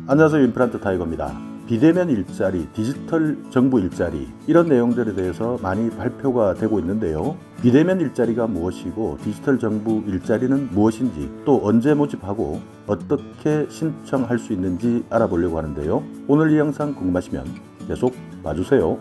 안녕하세요. 임플란트 타이거입니다. 비대면 일자리, 디지털 정부 일자리 이런 내용들에 대해서 많이 발표가 되고 있는데요. 비대면 일자리가 무엇이고 디지털 정부 일자리는 무엇인지 또 언제 모집하고 어떻게 신청할 수 있는지 알아보려고 하는데요. 오늘 이 영상 궁금하시면 계속 봐주세요.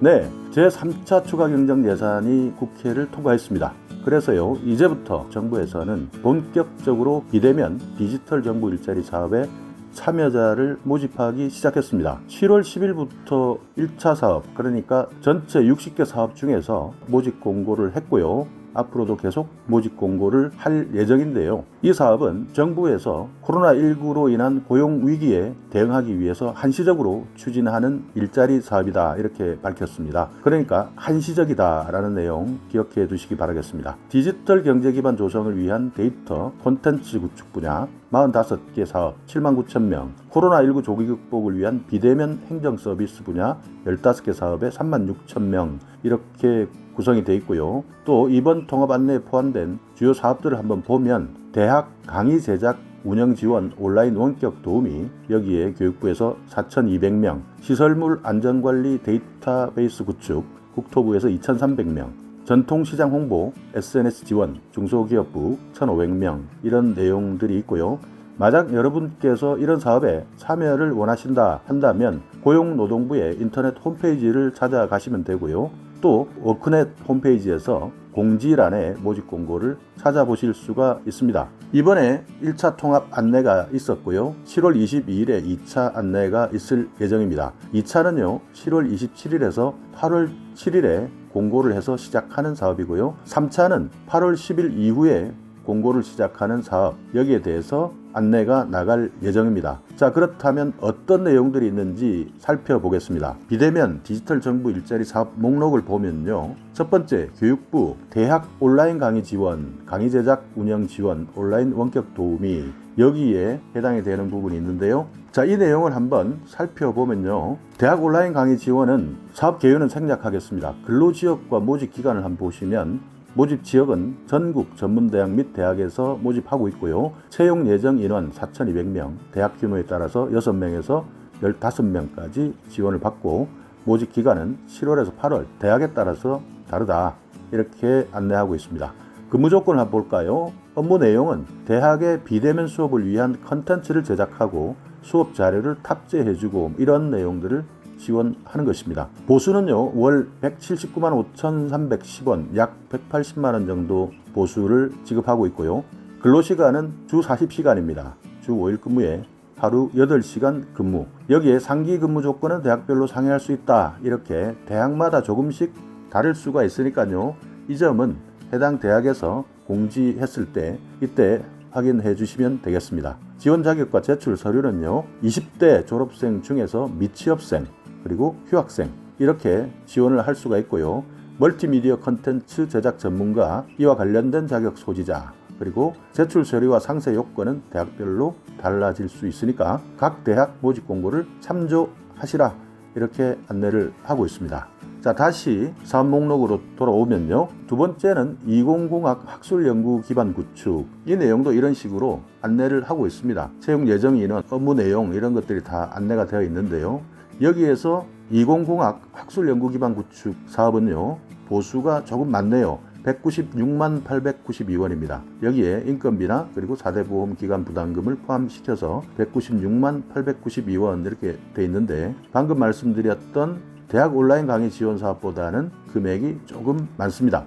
네, 제3차 추가경정 예산이 국회를 통과했습니다. 그래서요, 이제부터 정부에서는 본격적으로 비대면 디지털 정부 일자리 사업에 참여자를 모집하기 시작했습니다. 7월 10일부터 1차 사업, 그러니까 전체 60개 사업 중에서 모집 공고를 했고요. 앞으로도 계속 모집 공고를 할 예정인데요. 이 사업은 정부에서 코로나19로 인한 고용 위기에 대응하기 위해서 한시적으로 추진하는 일자리 사업이다, 이렇게 밝혔습니다. 그러니까 한시적이다라는 내용 기억해 두시기 바라겠습니다. 디지털 경제 기반 조성을 위한 데이터 콘텐츠 구축 분야 45개 사업 79,000명, 코로나19 조기 극복을 위한 비대면 행정 서비스 분야 15개 사업에 36,000명 이렇게 구성이 되어 있고요. 또 이번 통합 안내에 포함된 주요 사업들을 한번 보면 대학 강의 제작 운영 지원 온라인 원격 도우미, 여기에 교육부에서 4,200명, 시설물 안전관리 데이터베이스 구축 국토부에서 2,300명, 전통시장 홍보 SNS 지원 중소기업부 1,500명 이런 내용들이 있고요. 만약 여러분께서 이런 사업에 참여를 원하신다 한다면 고용노동부의 인터넷 홈페이지를 찾아가시면 되고요. 또 워크넷 홈페이지에서 공지란에 모집 공고를 찾아보실 수가 있습니다. 이번에 1차 통합 안내가 있었고요. 7월 22일에 2차 안내가 있을 예정입니다. 2차는요, 7월 27일에서 8월 7일에 공고를 해서 시작하는 사업이고요. 3차는 8월 10일 이후에 공고를 시작하는 사업, 여기에 대해서 안내가 나갈 예정입니다. 자, 그렇다면 어떤 내용들이 있는지 살펴보겠습니다. 비대면 디지털 정부 일자리 사업 목록을 보면요. 첫 번째, 교육부 대학 온라인 강의 지원, 강의 제작 운영 지원, 온라인 원격 도우미, 여기에 해당이 되는 부분이 있는데요. 자, 이 내용을 한번 살펴보면요. 대학 온라인 강의 지원은 사업 개요는 생략하겠습니다. 근로지역과 모집 기간을 한번 보시면 모집 지역은 전국 전문대학 및 대학에서 모집하고 있고요. 채용 예정 인원 4,200명, 대학 규모에 따라서 6명에서 15명까지 지원을 받고 모집 기간은 7월에서 8월, 대학에 따라서 다르다, 이렇게 안내하고 있습니다. 근무 조건을 한번 볼까요? 업무 내용은 대학의 비대면 수업을 위한 컨텐츠를 제작하고 수업 자료를 탑재해주고 이런 내용들을 지원하는 것입니다. 보수는요, 월 179만 5,310원, 약 180만 원 정도 보수를 지급하고 있고요. 근로시간은 주 40시간입니다. 주 5일 근무에 하루 8시간 근무. 여기에 상기 근무 조건은 대학별로 상회할 수 있다, 이렇게 대학마다 조금씩 다를 수가 있으니까요. 이 점은 해당 대학에서 공지했을 때 이때 확인해 주시면 되겠습니다. 지원 자격과 제출 서류는요, 20대 졸업생 중에서 미취업생 그리고 휴학생 이렇게 지원을 할 수가 있고요. 멀티미디어 컨텐츠 제작 전문가, 이와 관련된 자격 소지자, 그리고 제출 서류와 상세 요건은 대학별로 달라질 수 있으니까 각 대학 모집 공고를 참조하시라, 이렇게 안내를 하고 있습니다. 자, 다시 사업 목록으로 돌아오면요. 두 번째는 20공학 학술연구 기반 구축. 이 내용도 이런 식으로 안내를 하고 있습니다. 채용 예정 인원, 업무 내용 이런 것들이 다 안내가 되어 있는데요. 여기에서 20공학 학술연구 기반 구축 사업은요, 보수가 조금 많네요. 196만 892원입니다. 여기에 인건비나 그리고 4대 보험 기간 부담금을 포함시켜서 196만 892원 이렇게 돼 있는데, 방금 말씀드렸던 대학 온라인 강의 지원 사업보다는 금액이 조금 많습니다.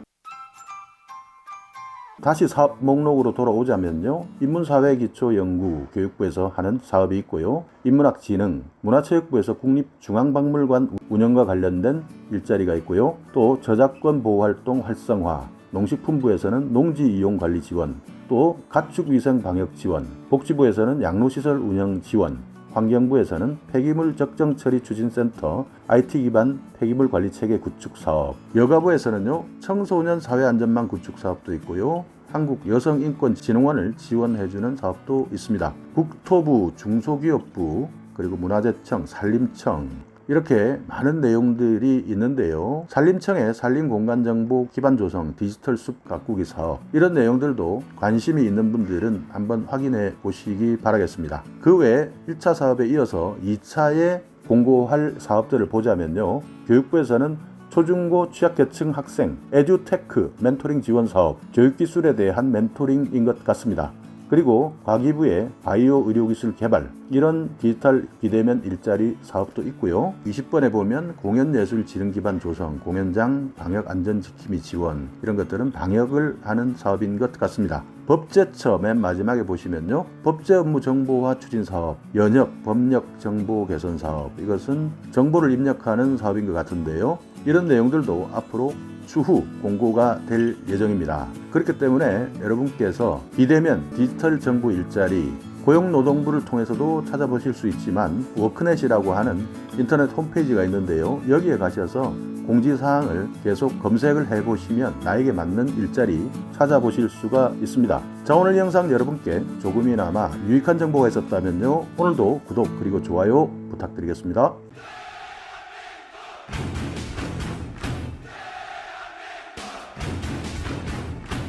다시 사업 목록으로 돌아오자면요. 인문사회기초연구 교육부에서 하는 사업이 있고요. 인문학진흥, 문화체육부에서 국립중앙박물관 운영과 관련된 일자리가 있고요. 또 저작권 보호활동 활성화, 농식품부에서는 농지이용관리 지원, 또 가축위생방역 지원, 복지부에서는 양로시설 운영 지원, 환경부에서는 폐기물 적정 처리 추진센터 IT 기반 폐기물 관리 체계 구축 사업, 여가부에서는요, 청소년 사회안전망 구축 사업도 있고요. 한국여성인권진흥원을 지원해주는 사업도 있습니다. 국토부, 중소기업부, 그리고 문화재청, 산림청, 이렇게 많은 내용들이 있는데요. 산림청의 산림공간정보 기반 조성 디지털 숲 가꾸기 사업, 이런 내용들도 관심이 있는 분들은 한번 확인해 보시기 바라겠습니다. 그 외에 1차 사업에 이어서 2차에 공고할 사업들을 보자면요. 교육부에서는 초중고 취약계층 학생 에듀테크 멘토링 지원 사업, 교육기술에 대한 멘토링인 것 같습니다. 그리고 과기부의 바이오 의료기술 개발, 이런 디지털 비대면 일자리 사업도 있고요. 20번에 보면 공연예술 지능 기반 조성, 공연장 방역 안전지킴이 지원, 이런 것들은 방역을 하는 사업인 것 같습니다. 법제처 맨 마지막에 보시면요. 법제 업무 정보화 추진 사업, 연역 법력 정보 개선 사업, 이것은 정보를 입력하는 사업인 것 같은데요. 이런 내용들도 앞으로 추후 공고가 될 예정입니다. 그렇기 때문에 여러분께서 비대면 디지털 정보 일자리 고용노동부를 통해서도 찾아보실 수 있지만 워크넷이라고 하는 인터넷 홈페이지가 있는데요. 여기에 가셔서 공지사항을 계속 검색을 해보시면 나에게 맞는 일자리 찾아보실 수가 있습니다. 자, 오늘 영상 여러분께 조금이나마 유익한 정보가 있었다면요. 오늘도 구독 그리고 좋아요 부탁드리겠습니다.